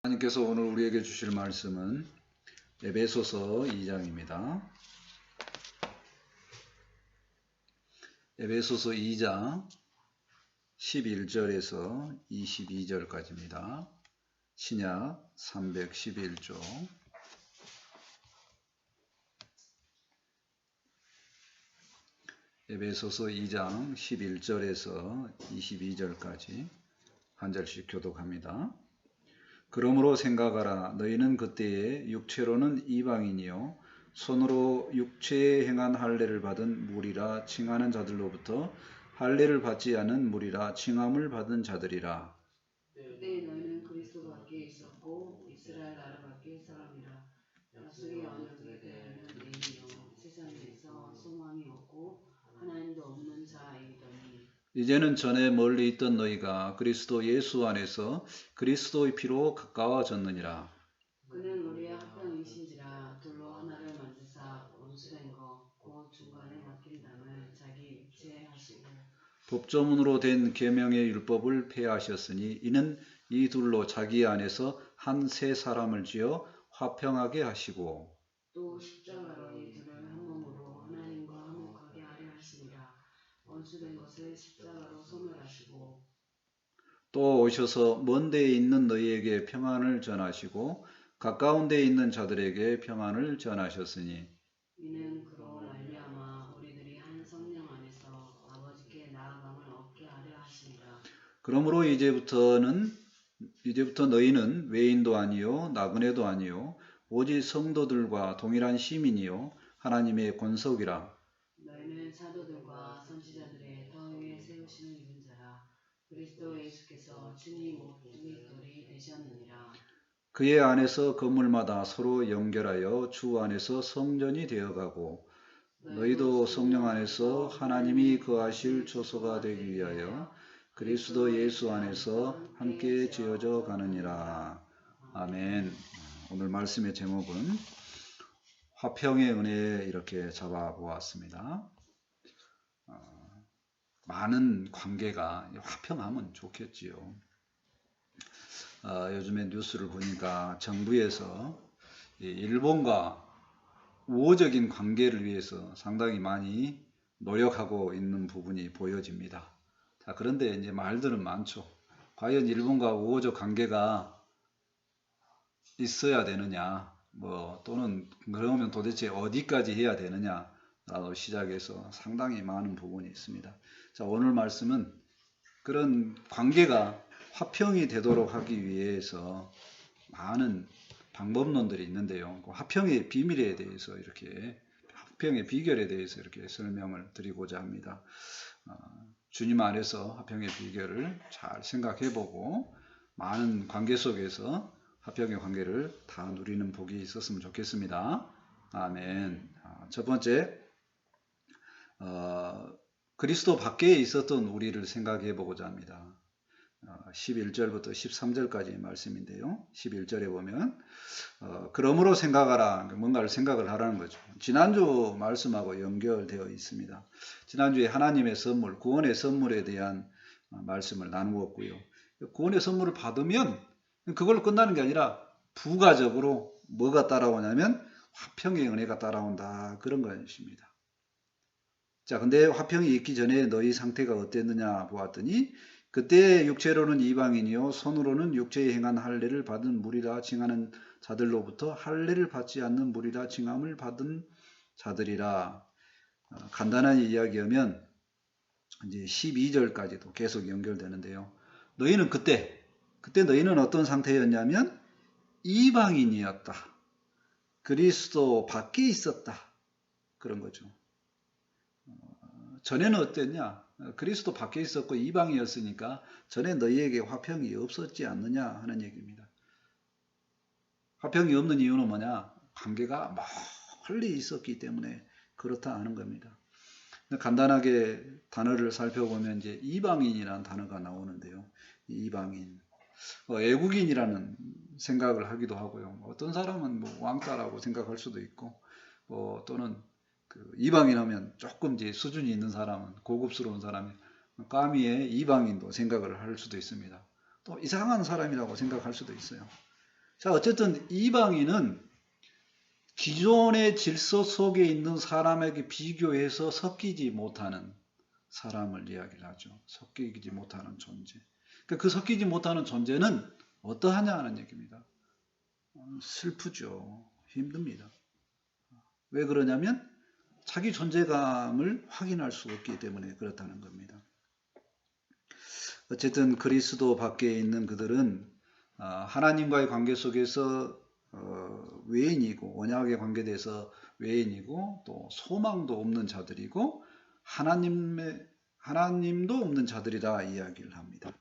하나님께서 오늘 우리에게 주실 말씀은 에베소서 2장입니다. 에베소서 2장 11절에서 22절까지입니다. 신약 311조. 에베소서 2장 11절에서 22절까지 한 절씩 교독합니다. 그러므로 생각하라. 너희는 그때에 육체로는 이방인이요 손으로 육체에 행한 할례를 받은 무리라 칭하는 자들로부터 할례를 받지 않은 무리라 칭함을 받은 자들이라. 그때 너희는 그리스도 밖에 있었고 이스라엘 나라 밖에 사람이라. 약속의 언약에 대하여는 내인이요 세상에서 소망이 없고 하나님도 없는 자이더니 이제는 전에 멀리 있던 너희가 그리스도 예수 안에서 그리스도의 피로 가까워졌느니라. 그는 우리의 합병이신지라 둘로 하나를 만드사 원수된 것 곧 중간에 막힌 담을 자기 육체에 하시고 법조문으로 된 계명의 율법을 폐하셨으니 이는 이 둘로 자기 안에서 한 새 사람을 지어 화평하게 하시고 또 십자가로 이 둘을 한 몸으로 하나님과 화목하게 하려 하시니라. 원수된 것을 십자가로 소멸하시고 또 오셔서 먼 데에 있는 너희에게 평안을 전하시고 가까운 데에 있는 자들에게 평안을 전하셨으니 이는 그로 말미암아 우리들이 한 성령 안에서 아버지께 나아감을 얻게 하려 하시니라. 그러므로 이제부터 너희는 외인도 아니요 나그네도 아니요 오직 성도들과 동일한 시민이요 하나님의 권속이라. 너희는 사도들과 선지자들의 더 위에 세우심을 입은 자라. 그리스도 예수께서 주님 목도리 되셨느니라. 그의 안에서 건물마다 서로 연결하여 주 안에서 성전이 되어가고 너희도 성령 안에서 하나님이 거하실 초소가 되기 위하여 그리스도 예수 안에서 함께 지어져 가느니라. 아멘. 오늘 말씀의 제목은 화평의 은혜 이렇게 잡아보았습니다. 많은 관계가 화평하면 좋겠지요. 요즘에 뉴스를 보니까 정부에서 일본과 우호적인 관계를 위해서 상당히 많이 노력하고 있는 부분이 보여집니다. 자, 그런데 이제 말들은 많죠. 과연 일본과 우호적 관계가 있어야 되느냐, 또는 그러면 도대체 어디까지 해야 되느냐라고 시작해서 상당히 많은 부분이 있습니다. 자, 오늘 말씀은 그런 관계가 화평이 되도록 하기 위해서 많은 방법론들이 있는데요. 화평의 비밀에 대해서 화평의 비결에 대해서 이렇게 설명을 드리고자 합니다. 주님 안에서 화평의 비결을 잘 생각해보고 많은 관계 속에서 화평의 관계를 다 누리는 복이 있었으면 좋겠습니다. 아멘. 첫 번째, 그리스도 밖에 있었던 우리를 생각해 보고자 합니다. 11절부터 13절까지 말씀인데요. 11절에 보면 그러므로 생각하라. 뭔가를 생각을 하라는 거죠. 지난주 말씀하고 연결되어 있습니다. 지난주에 하나님의 선물, 구원의 선물에 대한 말씀을 나누었고요. 구원의 선물을 받으면 그걸로 끝나는 게 아니라 부가적으로 뭐가 따라오냐면 화평의 은혜가 따라온다. 그런 것입니다. 자, 근데 화평이 있기 전에 너희 상태가 어땠느냐 보았더니 그때 육체로는 이방인이요 손으로는 육체에 행한 할례를 받은 무리라 칭하는 자들로부터 할례를 받지 않는 무리라 칭함을 받은 자들이라. 간단한 이야기하면 이제 12절까지도 계속 연결되는데요. 너희는 그때 너희는 어떤 상태였냐면 이방인이었다. 그리스도 밖에 있었다. 그런 거죠. 전에는 어땠냐? 그리스도 밖에 있었고 이방이었으니까 전에 너희에게 화평이 없었지 않느냐 하는 얘기입니다. 화평이 없는 이유는 뭐냐? 관계가 멀리 있었기 때문에 그렇다 하는 겁니다. 간단하게 단어를 살펴보면 이제 이방인이라는 단어가 나오는데요. 이방인, 애국인이라는 생각을 하기도 하고요. 어떤 사람은 왕따라고 생각할 수도 있고, 또는 이방인 하면 조금 이제 수준이 있는 사람은 고급스러운 사람이 까미의 이방인도 생각을 할 수도 있습니다. 또 이상한 사람이라고 생각할 수도 있어요. 자, 어쨌든 이방인은 기존의 질서 속에 있는 사람에게 비교해서 섞이지 못하는 사람을 이야기를 하죠. 섞이지 못하는 존재. 그러니까 그 섞이지 못하는 존재는 어떠하냐 하는 얘기입니다. 슬프죠. 힘듭니다. 왜 그러냐면 자기 존재감을 확인할 수 없기 때문에 그렇다는 겁니다. 어쨌든 그리스도 밖에 있는 그들은 하나님과의 관계 속에서 외인이고, 언약의 관계에서 외인이고, 또 소망도 없는 자들이고, 하나님도 없는 자들이다 이야기를 합니다.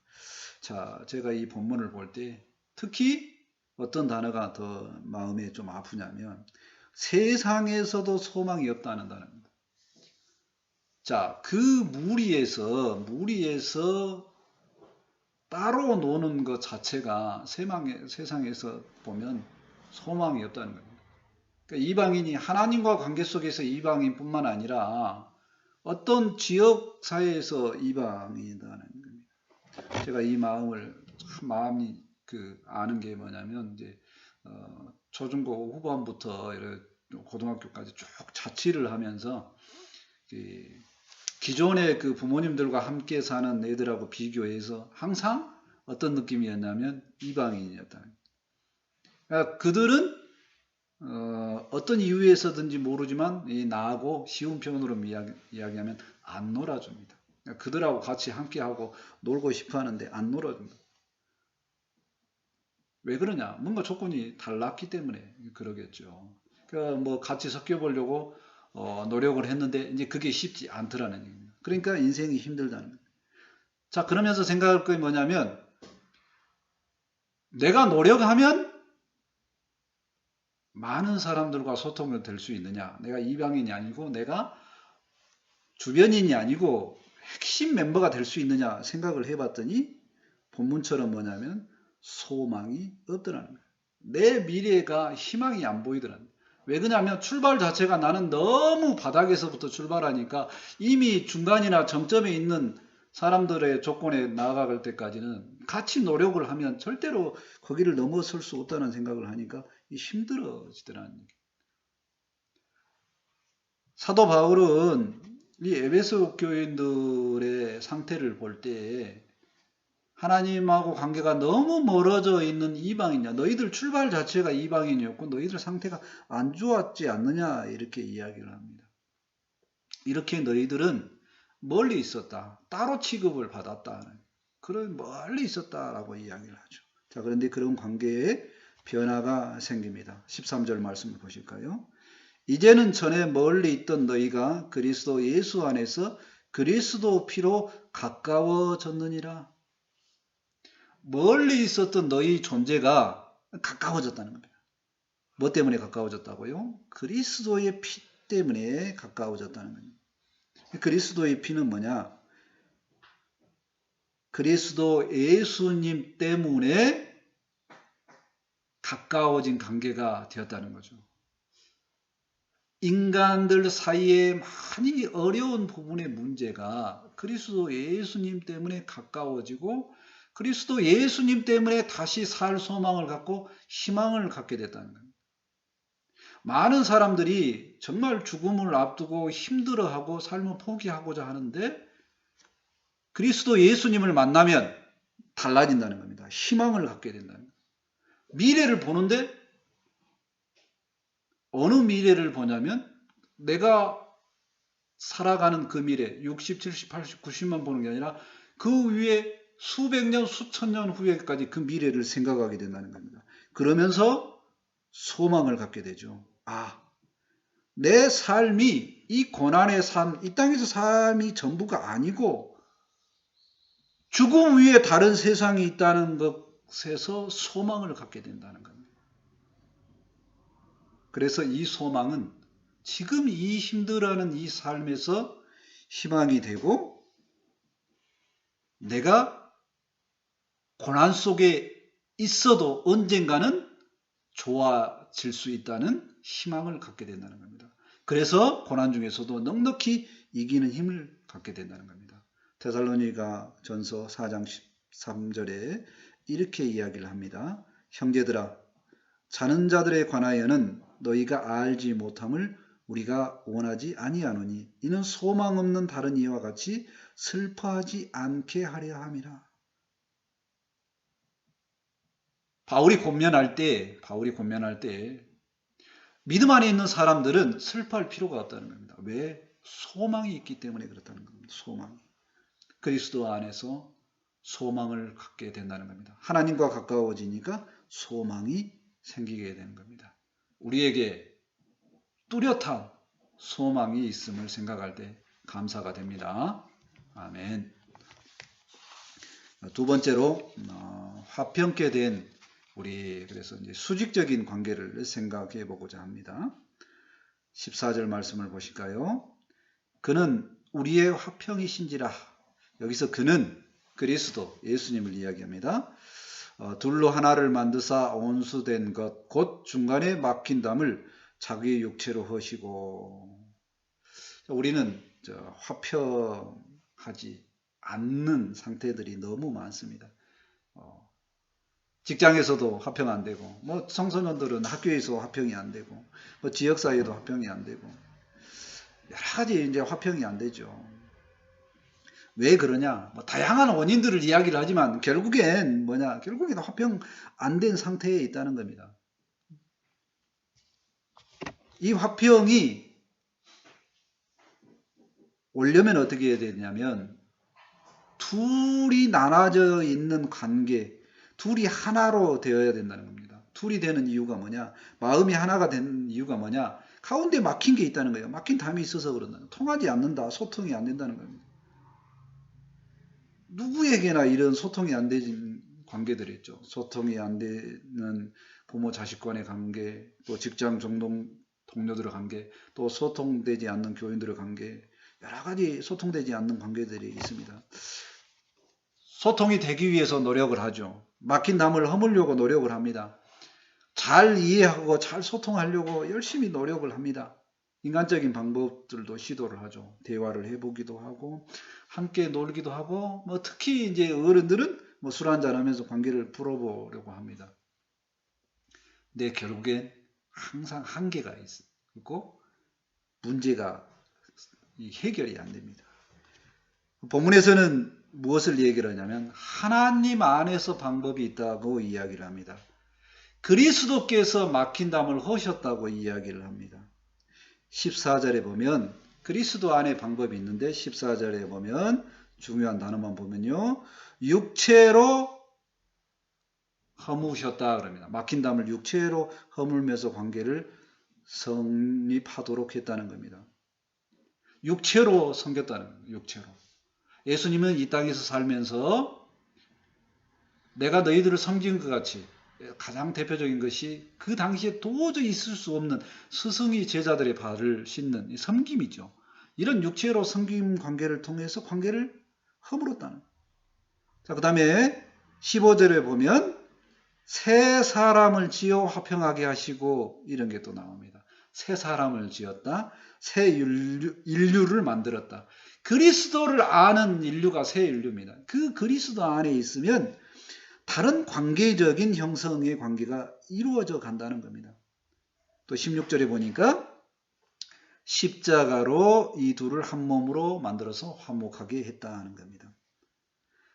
자, 제가 이 본문을 볼 때 특히 어떤 단어가 더 마음에 좀 아프냐면 세상에서도 소망이 없다는 단어입니다. 자, 그 무리에서 따로 노는 것 자체가 세상에서 보면 소망이 없다는 겁니다. 그러니까 이방인이 하나님과 관계 속에서 이방인뿐만 아니라 어떤 지역 사회에서 이방인이라는 겁니다. 제가 이 마음이 아는 게 뭐냐면 이제 초중고 후반부터 고등학교까지 쭉 자취를 하면서 기존의 그 부모님들과 함께 사는 애들하고 비교해서 항상 어떤 느낌이었냐면 이방인이었다. 그러니까 그들은 어떤 이유에서든지 모르지만 나하고 쉬운 표현으로 이야기하면 안 놀아줍니다. 그러니까 그들하고 같이 함께하고 놀고 싶어 하는데 안 놀아줍니다. 왜 그러냐? 뭔가 조건이 달랐기 때문에 그러겠죠. 그러니까 뭐 같이 섞여 보려고 노력을 했는데 이제 그게 쉽지 않더라는 얘기입니다. 그러니까 인생이 힘들다는 거예요. 자, 그러면서 생각할 게 뭐냐면 내가 노력하면 많은 사람들과 소통이 될 수 있느냐? 내가 이방인이 아니고 내가 주변인이 아니고 핵심 멤버가 될 수 있느냐 생각을 해봤더니 본문처럼 뭐냐면 소망이 없더라는 거예요. 내 미래가 희망이 안 보이더라는 거예요. 왜 그러냐면 출발 자체가 나는 너무 바닥에서부터 출발하니까 이미 중간이나 정점에 있는 사람들의 조건에 나아갈 때까지는 같이 노력을 하면 절대로 거기를 넘어설 수 없다는 생각을 하니까 힘들어지더라는 얘기예요. 사도 바울은 이 에베소 교인들의 상태를 볼 때 하나님하고 관계가 너무 멀어져 있는 이방인이야. 너희들 출발 자체가 이방인이었고 너희들 상태가 안 좋았지 않느냐 이렇게 이야기를 합니다. 이렇게 너희들은 멀리 있었다. 따로 취급을 받았다. 그런 멀리 있었다라고 이야기를 하죠. 자, 그런데 그런 관계에 변화가 생깁니다. 13절 말씀을 보실까요? 이제는 전에 멀리 있던 너희가 그리스도 예수 안에서 그리스도 피로 가까워졌느니라. 멀리 있었던 너희 존재가 가까워졌다는 겁니다. 뭐 때문에 가까워졌다고요? 그리스도의 피 때문에 가까워졌다는 겁니다. 그리스도의 피는 뭐냐? 그리스도 예수님 때문에 가까워진 관계가 되었다는 거죠. 인간들 사이에 많이 어려운 부분의 문제가 그리스도 예수님 때문에 가까워지고 그리스도 예수님 때문에 다시 살 소망을 갖고 희망을 갖게 됐다는 겁니다. 많은 사람들이 정말 죽음을 앞두고 힘들어하고 삶을 포기하고자 하는데 그리스도 예수님을 만나면 달라진다는 겁니다. 희망을 갖게 된다는 겁니다. 미래를 보는데 어느 미래를 보냐면 내가 살아가는 그 미래 60, 70, 80, 90만 보는 게 아니라 그 위에 수백 년, 수천 년 후에까지 그 미래를 생각하게 된다는 겁니다. 그러면서 소망을 갖게 되죠. 내 삶이 이 고난의 삶, 이 땅에서 삶이 전부가 아니고 죽음 위에 다른 세상이 있다는 것에서 소망을 갖게 된다는 겁니다. 그래서 이 소망은 지금 이 힘들어하는 이 삶에서 희망이 되고 내가 고난 속에 있어도 언젠가는 좋아질 수 있다는 희망을 갖게 된다는 겁니다. 그래서 고난 중에서도 넉넉히 이기는 힘을 갖게 된다는 겁니다. 데살로니가 전서 4장 13절에 이렇게 이야기를 합니다. 형제들아, 자는 자들에 관하여는 너희가 알지 못함을 우리가 원하지 아니하노니 이는 소망 없는 다른 이와 같이 슬퍼하지 않게 하려 함이라. 바울이 권면할 때 믿음 안에 있는 사람들은 슬퍼할 필요가 없다는 겁니다. 왜? 소망이 있기 때문에 그렇다는 겁니다. 소망. 그리스도 안에서 소망을 갖게 된다는 겁니다. 하나님과 가까워지니까 소망이 생기게 되는 겁니다. 우리에게 뚜렷한 소망이 있음을 생각할 때 감사가 됩니다. 아멘. 두 번째로 화평케 된 우리 그래서 이제 수직적인 관계를 생각해 보고자 합니다. 14절 말씀을 보실까요? 그는 우리의 화평이신지라. 여기서 그는 그리스도 예수님을 이야기합니다. 둘로 하나를 만드사 온수된 것 곧 중간에 막힌 담을 자기 육체로 허시고. 우리는 화평하지 않는 상태들이 너무 많습니다. 직장에서도 화평 안 되고, 뭐 청소년들은 학교에서 화평이 안 되고, 뭐 지역 사회도 화평이 안 되고, 여러 가지 이제 화평이 안 되죠. 왜 그러냐? 뭐 다양한 원인들을 이야기를 하지만 결국엔 뭐냐? 결국엔 화평 안 된 상태에 있다는 겁니다. 이 화평이 오려면 어떻게 해야 되냐면 둘이 나눠져 있는 관계, 둘이 하나로 되어야 된다는 겁니다. 둘이 되는 이유가 뭐냐? 마음이 하나가 되는 이유가 뭐냐? 가운데 막힌 게 있다는 거예요. 막힌 담이 있어서 그런다. 통하지 않는다. 소통이 안 된다는 겁니다. 누구에게나 이런 소통이 안 되는 관계들이 있죠. 소통이 안 되는 부모 자식 간의 관계, 또 직장 동료들의 관계, 또 소통되지 않는 교인들의 관계, 여러 가지 소통되지 않는 관계들이 있습니다. 소통이 되기 위해서 노력을 하죠. 막힌 담을 허물려고 노력을 합니다. 잘 이해하고 잘 소통하려고 열심히 노력을 합니다. 인간적인 방법들도 시도를 하죠. 대화를 해보기도 하고, 함께 놀기도 하고, 뭐 특히 이제 어른들은 뭐 술 한잔 하면서 관계를 풀어보려고 합니다. 근데 결국엔 항상 한계가 있고, 문제가 해결이 안 됩니다. 본문에서는 무엇을 얘기를 하냐면, 하나님 안에서 방법이 있다고 이야기를 합니다. 그리스도께서 막힌 담을 허셨다고 이야기를 합니다. 14절에 보면 그리스도 안에 방법이 있는데 14절에 보면 중요한 단어만 보면요. 육체로 허무셨다 그럽니다. 막힌 담을 육체로 허물면서 관계를 성립하도록 했다는 겁니다. 육체로 섬겼다는 겁니다. 육체로. 예수님은 이 땅에서 살면서 내가 너희들을 섬긴 것 같이 가장 대표적인 것이 그 당시에 도저히 있을 수 없는 스승이 제자들의 발을 씻는 섬김이죠. 이런 육체로 섬김 관계를 통해서 관계를 허물었다는. 자, 그 다음에 15절에 보면 새 사람을 지어 화평하게 하시고 이런 게 또 나옵니다. 새 사람을 지었다. 새 인류를 만들었다. 그리스도를 아는 인류가 새 인류입니다. 그 그리스도 안에 있으면 다른 관계적인 형성의 관계가 이루어져 간다는 겁니다. 또 16절에 보니까 십자가로 이 둘을 한 몸으로 만들어서 화목하게 했다는 겁니다.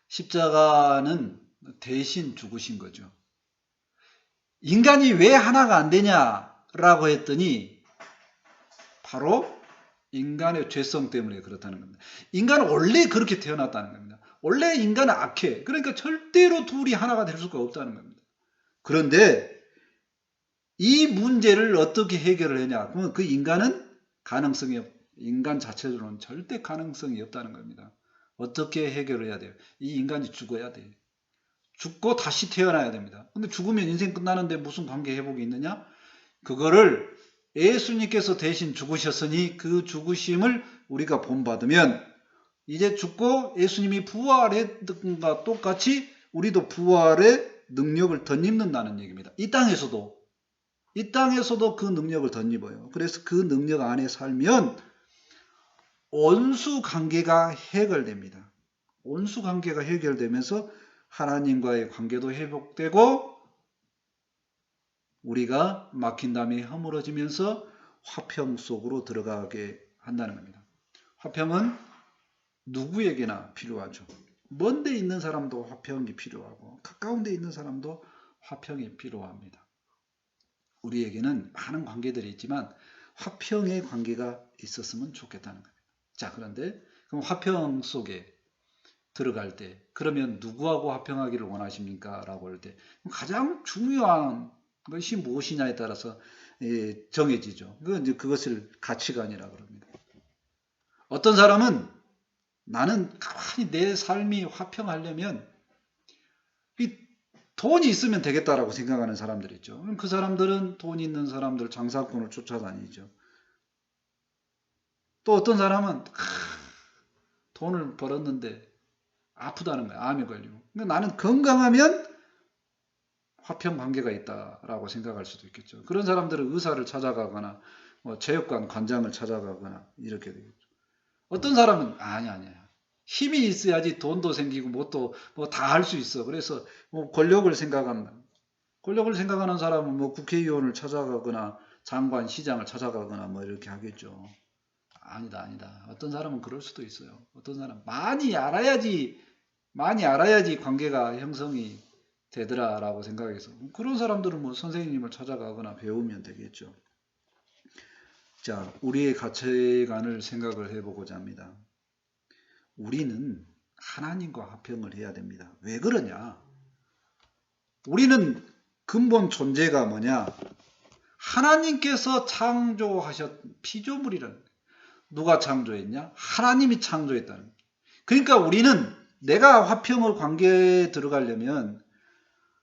십자가는 대신 죽으신 거죠. 인간이 왜 하나가 안 되냐라고 했더니 바로 인간의 죄성 때문에 그렇다는 겁니다. 인간은 원래 그렇게 태어났다는 겁니다. 원래 인간은 악해. 그러니까 절대로 둘이 하나가 될 수가 없다는 겁니다. 그런데 이 문제를 어떻게 해결을 하냐? 그러면 그 인간은 인간 자체로는 절대 가능성이 없다는 겁니다. 어떻게 해결을 해야 돼요? 이 인간이 죽어야 돼요. 죽고 다시 태어나야 됩니다. 근데 죽으면 인생 끝나는데 무슨 관계 회복이 있느냐? 그거를 예수님께서 대신 죽으셨으니 그 죽으심을 우리가 본받으면 이제 죽고 예수님이 부활했던 것과 똑같이 우리도 부활의 능력을 덧입는다는 얘기입니다. 이 땅에서도 그 능력을 덧입어요. 그래서 그 능력 안에 살면 온수 관계가 해결됩니다. 온수 관계가 해결되면서 하나님과의 관계도 회복되고 우리가 막힌 담이 허물어지면서 화평 속으로 들어가게 한다는 겁니다. 화평은 누구에게나 필요하죠. 먼 데 있는 사람도 화평이 필요하고 가까운 데 있는 사람도 화평이 필요합니다. 우리에게는 많은 관계들이 있지만 화평의 관계가 있었으면 좋겠다는 겁니다. 자, 그런데 그럼 화평 속에 들어갈 때 그러면 누구하고 화평하기를 원하십니까? 라고 할 때 가장 중요한 것이 무엇이냐에 따라서 정해지죠. 그것을 가치관이라고 합니다. 어떤 사람은 나는 가만히 내 삶이 화평하려면 이 돈이 있으면 되겠다라고 생각하는 사람들이 있죠. 그 사람들은 돈 있는 사람들 장사꾼을 쫓아다니죠. 또 어떤 사람은 돈을 벌었는데 아프다는 거야. 암에 걸리고. 나는 건강하면 화평 관계가 있다라고 생각할 수도 있겠죠. 그런 사람들은 의사를 찾아가거나 체육관 관장을 찾아가거나 이렇게 되겠죠. 어떤 사람은 아니야. 힘이 있어야지 돈도 생기고 뭐 다 할 수 있어. 그래서 권력을 생각한다. 권력을 생각하는 사람은 국회의원을 찾아가거나 장관, 시장을 찾아가거나 이렇게 하겠죠. 아니다. 어떤 사람은 그럴 수도 있어요. 어떤 사람 많이 알아야지 관계가 형성이 되더라라고 생각해서 그런 사람들은 선생님을 찾아가거나 배우면 되겠죠. 자, 우리의 가치관을 생각을 해보고자 합니다. 우리는 하나님과 화평을 해야 됩니다. 왜 그러냐? 우리는 근본 존재가 뭐냐? 하나님께서 창조하셨 피조물이라는 누가 창조했냐? 하나님이 창조했다는. 그러니까 우리는 내가 화평의 관계에 들어가려면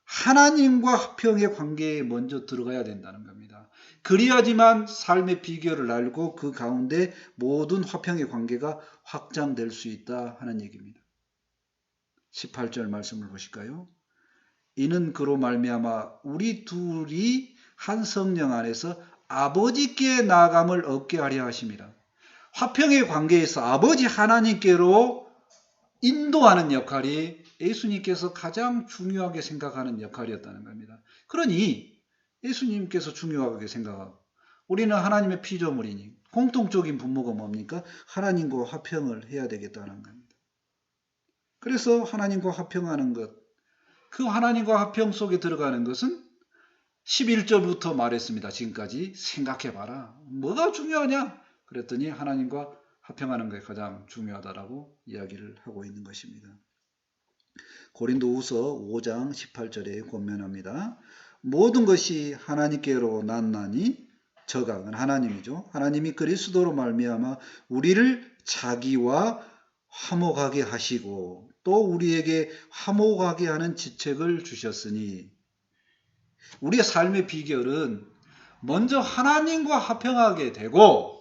하나님과 화평의 관계에 먼저 들어가야 된다는 겁니다. 그래야지만 삶의 비결을 알고 그 가운데 모든 화평의 관계가 확장될 수 있다 하는 얘기입니다. 18절 말씀을 보실까요? 이는 그로 말미암아 우리 둘이 한 성령 안에서 아버지께 나아감을 얻게 하려 하심이라. 화평의 관계에서 아버지 하나님께로 인도하는 역할이 예수님께서 가장 중요하게 생각하는 역할이었다는 겁니다. 그러니 예수님께서 중요하게 생각하고 우리는 하나님의 피조물이니 공통적인 분모가 뭡니까? 하나님과 화평을 해야 되겠다는 겁니다. 그래서 하나님과 화평하는 것, 그 하나님과 화평 속에 들어가는 것은 11절부터 말했습니다. 지금까지 생각해봐라. 뭐가 중요하냐? 그랬더니 하나님과 화평하는 것이 가장 중요하다라고 이야기를 하고 있는 것입니다. 고린도후서 5장 18절에 권면합니다. 모든 것이 하나님께로 났나니 저각은 하나님이죠. 하나님이 그리스도로 말미암아 우리를 자기와 화목하게 하시고 또 우리에게 화목하게 하는 지책을 주셨으니 우리의 삶의 비결은 먼저 하나님과 화평하게 되고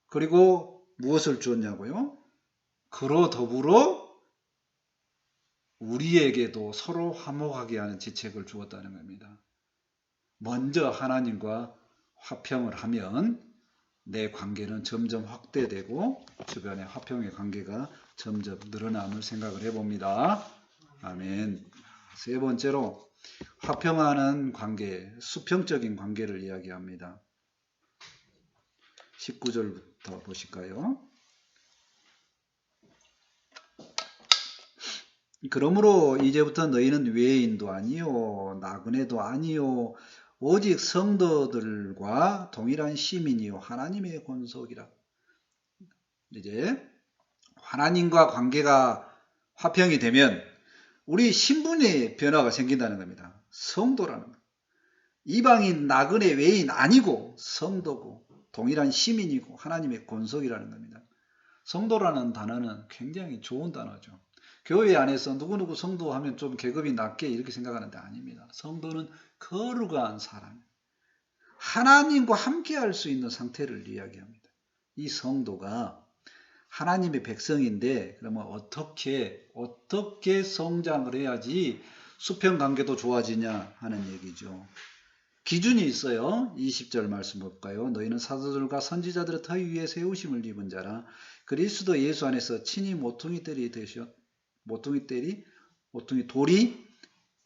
그리고 무엇을 주었냐고요? 그로 더불어 우리에게도 서로 화목하게 하는 지책을 주었다는 겁니다. 먼저 하나님과 화평을 하면 내 관계는 점점 확대되고 주변의 화평의 관계가 점점 늘어남을 생각을 해봅니다. 아멘. 세 번째로 화평하는 관계, 수평적인 관계를 이야기합니다. 19절부터 보실까요? 그러므로 이제부터 너희는 외인도 아니요 나그네도 아니요 오직 성도들과 동일한 시민이요 하나님의 권속이라. 이제 하나님과 관계가 화평이 되면 우리 신분의 변화가 생긴다는 겁니다. 성도라는 것. 이방인 나그네 외인 아니고 성도고 동일한 시민이고 하나님의 권속이라는 겁니다. 성도라는 단어는 굉장히 좋은 단어죠. 교회 안에서 누구누구 성도하면 좀 계급이 낮게 이렇게 생각하는데 아닙니다. 성도는 거룩한 사람, 하나님과 함께 할 수 있는 상태를 이야기합니다. 이 성도가 하나님의 백성인데 그러면 어떻게 성장을 해야지 수평관계도 좋아지냐 하는 얘기죠. 기준이 있어요. 20절 말씀 볼까요? 너희는 사도들과 선지자들의 터위 위에 세우심을 입은 자라 그리스도 예수 안에서 친히 모퉁이 돌이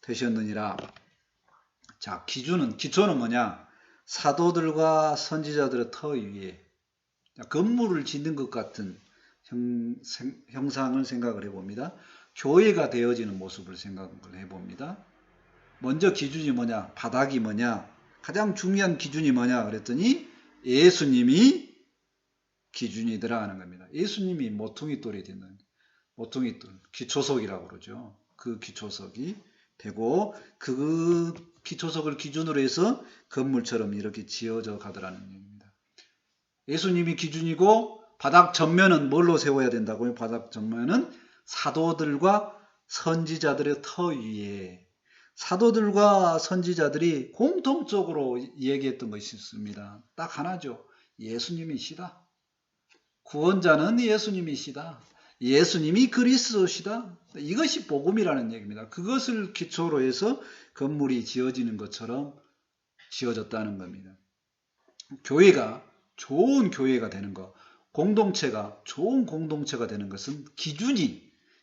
되셨느니라. 자, 기초는 뭐냐? 사도들과 선지자들의 터 위에 건물을 짓는 것 같은 형상을 생각을 해봅니다. 교회가 되어지는 모습을 생각을 해봅니다. 먼저 기준이 뭐냐? 바닥이 뭐냐? 가장 중요한 기준이 뭐냐? 그랬더니 예수님이 기준이더라 하는 겁니다. 예수님이 모퉁이돌이 되는, 모퉁이돌, 기초석이라고 그러죠. 그 기초석이 되고 그 기초석을 기준으로 해서 건물처럼 이렇게 지어져 가더라는 얘기입니다. 예수님이 기준이고 바닥 전면은 뭘로 세워야 된다고요? 바닥 전면은 사도들과 선지자들의 터 위에 사도들과 선지자들이 공통적으로 얘기했던 것이 있습니다. 딱 하나죠. 예수님이시다. 구원자는 예수님이시다. 예수님이 그리스도시다. 이것이 복음이라는 얘기입니다. 그것을 기초로 해서 건물이 지어지는 것처럼 지어졌다는 겁니다. 교회가 좋은 교회가 되는 것, 공동체가 좋은 공동체가 되는 것은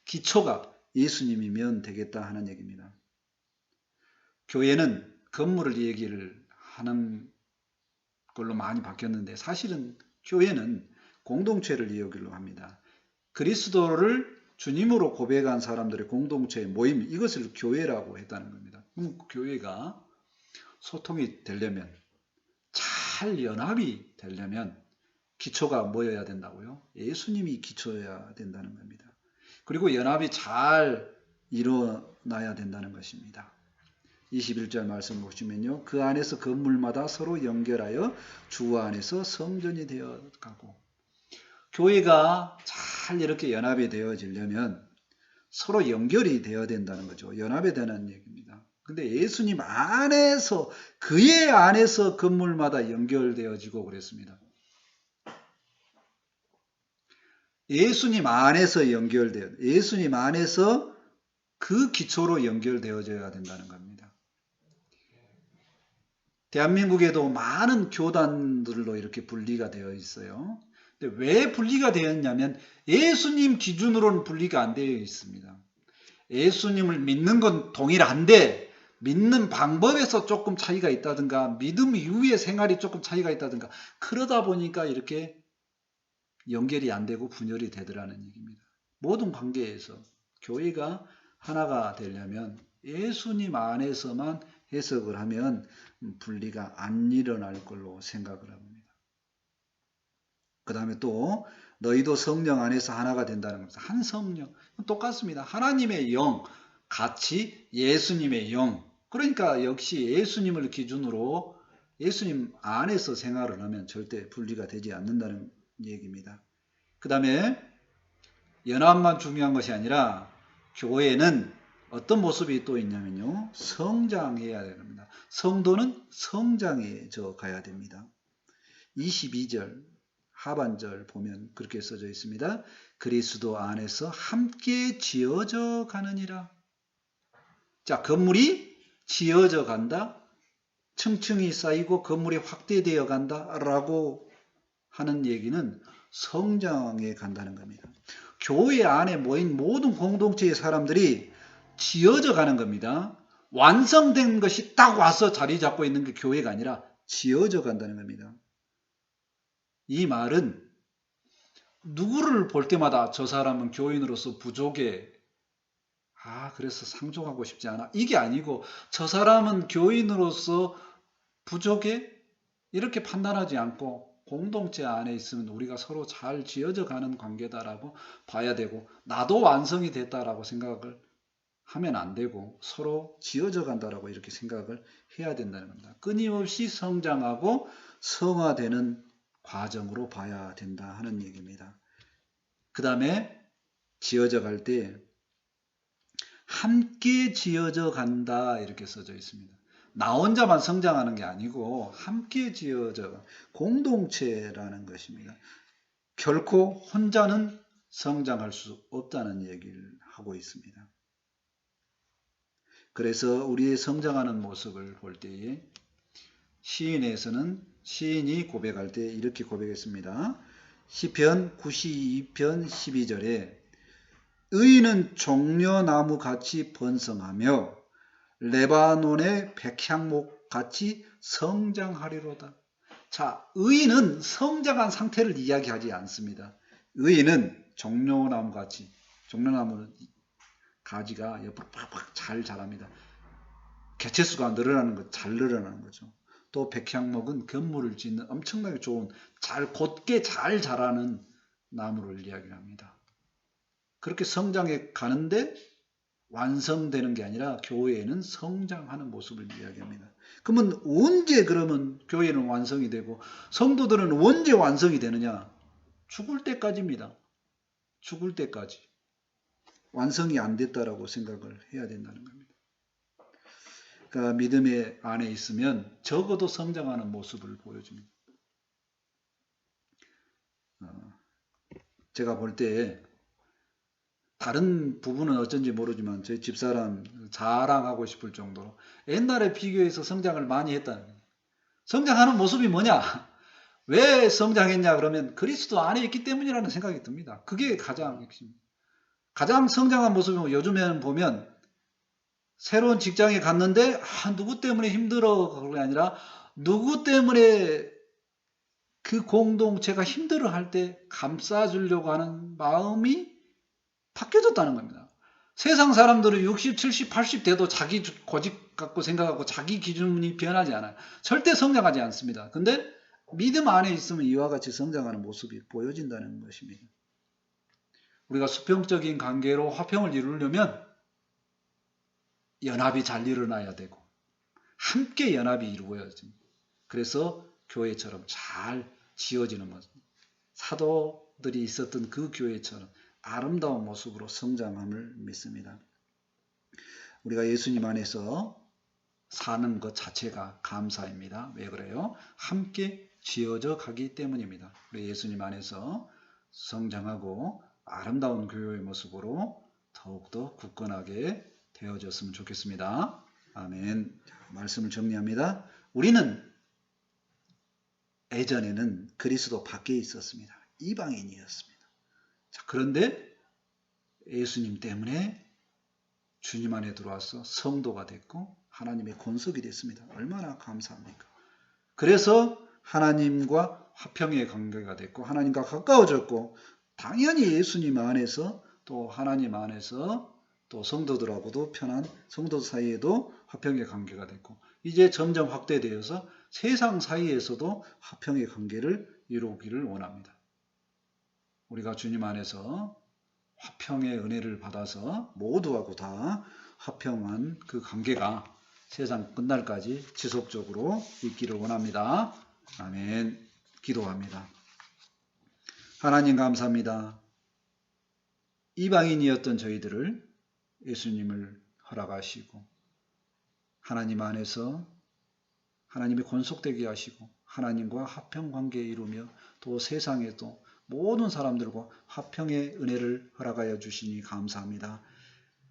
기초가 예수님이면 되겠다 하는 얘기입니다. 교회는 건물을 얘기를 하는 걸로 많이 바뀌었는데 사실은 교회는 공동체를 이야기로 합니다. 그리스도를 주님으로 고백한 사람들의 공동체의 모임, 이것을 교회라고 했다는 겁니다. 교회가 소통이 되려면, 잘 연합이 되려면 기초가 뭐여야 된다고요? 예수님이 기초여야 된다는 겁니다. 그리고 연합이 잘 일어나야 된다는 것입니다. 21절 말씀 보시면요. 그 안에서 건물마다 서로 연결하여 주 안에서 성전이 되어가고, 교회가 잘 이렇게 연합이 되어지려면 서로 연결이 되어야 된다는 거죠. 연합이 되는 얘기입니다. 근데 예수님 안에서, 그의 안에서 건물마다 연결되어지고 그랬습니다. 예수님 안에서 예수님 안에서 그 기초로 연결되어져야 된다는 겁니다. 대한민국에도 많은 교단들로 이렇게 분리가 되어 있어요. 근데 왜 분리가 되었냐면 예수님 기준으로는 분리가 안 되어 있습니다. 예수님을 믿는 건 동일한데 믿는 방법에서 조금 차이가 있다든가 믿음 이후의 생활이 조금 차이가 있다든가 그러다 보니까 이렇게 연결이 안 되고 분열이 되더라는 얘기입니다. 모든 관계에서 교회가 하나가 되려면 예수님 안에서만 해석을 하면 분리가 안 일어날 걸로 생각을 합니다. 그 다음에 또 너희도 성령 안에서 하나가 된다는 겁니다. 한 성령. 똑같습니다. 하나님의 영, 같이 예수님의 영. 그러니까 역시 예수님을 기준으로 예수님 안에서 생활을 하면 절대 분리가 되지 않는다는 얘기입니다. 그 다음에 연합만 중요한 것이 아니라 교회는 어떤 모습이 또 있냐면요. 성장해야 됩니다. 성도는 성장해져 가야 됩니다. 22절 하반절 보면 그렇게 써져 있습니다. 그리스도 안에서 함께 지어져 가느니라. 자, 건물이 지어져 간다. 층층이 쌓이고 건물이 확대되어 간다라고 하는 얘기는 성장해 간다는 겁니다. 교회 안에 모인 모든 공동체의 사람들이 지어져 가는 겁니다. 완성된 것이 딱 와서 자리 잡고 있는 게 교회가 아니라 지어져 간다는 겁니다. 이 말은 누구를 볼 때마다 저 사람은 교인으로서 부족해. 그래서 상종하고 싶지 않아. 이게 아니고 저 사람은 교인으로서 부족해? 이렇게 판단하지 않고 공동체 안에 있으면 우리가 서로 잘 지어져 가는 관계다라고 봐야 되고 나도 완성이 됐다라고 생각을 하면 안 되고 서로 지어져 간다라고 이렇게 생각을 해야 된다는 겁니다. 끊임없이 성장하고 성화되는 과정으로 봐야 된다 하는 얘기입니다. 그 다음에 지어져 갈 때 함께 지어져 간다 이렇게 써져 있습니다. 나 혼자만 성장하는 게 아니고 함께 지어져 공동체라는 것입니다. 결코 혼자는 성장할 수 없다는 얘기를 하고 있습니다. 그래서 우리의 성장하는 모습을 볼 때에 시인에서는 시인이 고백할 때 이렇게 고백했습니다. 시편 92편 12절에 의인은 종려나무 같이 번성하며 레바논의 백향목 같이 성장하리로다. 자, 의인은 성장한 상태를 이야기하지 않습니다. 의인은 종려나무 같이, 종려나무는 가지가 옆으로 팍팍 잘 자랍니다. 개체수가 늘어나는 것, 잘 늘어나는 거죠. 또 백향목은 견물을 짓는 엄청나게 좋은, 잘 곧게 잘 자라는 나무를 이야기합니다. 그렇게 성장해 가는데 완성되는 게 아니라 교회에는 성장하는 모습을 이야기합니다. 그러면 언제 그러면 교회는 완성이 되고 성도들은 언제 완성이 되느냐? 죽을 때까지입니다. 죽을 때까지. 완성이 안 됐다라고 생각을 해야 된다는 겁니다. 그러니까 믿음의 안에 있으면 적어도 성장하는 모습을 보여줍니다. 제가 볼 때 다른 부분은 어쩐지 모르지만 저희 집사람 자랑하고 싶을 정도로 옛날에 비교해서 성장을 많이 했다는 거예요. 성장하는 모습이 뭐냐? 왜 성장했냐 그러면 그리스도 안에 있기 때문이라는 생각이 듭니다. 그게 가장 핵심입니다. 가장 성장한 모습은 요즘에는 보면 새로운 직장에 갔는데 누구 때문에 힘들어 그런 게 아니라 누구 때문에 그 공동체가 힘들어할 때 감싸주려고 하는 마음이 바뀌어졌다는 겁니다. 세상 사람들은 60, 70, 80 돼도 자기 고집 갖고 생각하고 자기 기준이 변하지 않아요. 절대 성장하지 않습니다. 근데 믿음 안에 있으면 이와 같이 성장하는 모습이 보여진다는 것입니다. 우리가 수평적인 관계로 화평을 이루려면 연합이 잘 일어나야 되고 함께 연합이 이루어야죠. 그래서 교회처럼 잘 지어지는 모습, 사도들이 있었던 그 교회처럼 아름다운 모습으로 성장함을 믿습니다. 우리가 예수님 안에서 사는 것 자체가 감사입니다. 왜 그래요? 함께 지어져 가기 때문입니다. 우리 예수님 안에서 성장하고 아름다운 교회의 모습으로 더욱더 굳건하게 되어졌으면 좋겠습니다. 아멘. 말씀을 정리합니다. 우리는 예전에는 그리스도 밖에 있었습니다. 이방인이었습니다. 자, 그런데 예수님 때문에 주님 안에 들어와서 성도가 됐고 하나님의 권속이 됐습니다. 얼마나 감사합니까? 그래서 하나님과 화평의 관계가 됐고 하나님과 가까워졌고 당연히 예수님 안에서 또 하나님 안에서 또 성도들하고도 편한 성도 사이에도 화평의 관계가 됐고 이제 점점 확대되어서 세상 사이에서도 화평의 관계를 이루기를 원합니다. 우리가 주님 안에서 화평의 은혜를 받아서 모두하고 다 화평한 그 관계가 세상 끝날까지 지속적으로 있기를 원합니다. 아멘. 기도합니다. 하나님 감사합니다. 이방인이었던 저희들을 예수님을 허락하시고 하나님 안에서 하나님이 권속되게 하시고 하나님과 화평관계에 이루며 또 세상에도 모든 사람들과 화평의 은혜를 허락하여 주시니 감사합니다.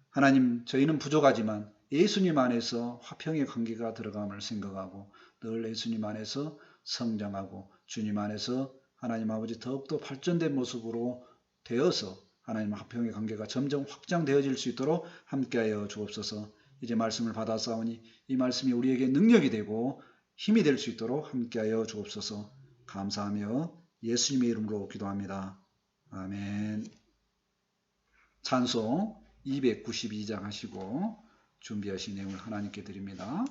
하나님, 저희는 부족하지만 예수님 안에서 화평의 관계가 들어감을 생각하고 늘 예수님 안에서 성장하고 주님 안에서 하나님 아버지 더욱더 발전된 모습으로 되어서 하나님 화평의 관계가 점점 확장되어질 수 있도록 함께하여 주옵소서. 이제 말씀을 받아싸우니 이 말씀이 우리에게 능력이 되고 힘이 될 수 있도록 함께하여 주옵소서. 감사하며 예수님의 이름으로 기도합니다. 아멘. 찬송 292장 하시고 준비하신 내용을 하나님께 드립니다.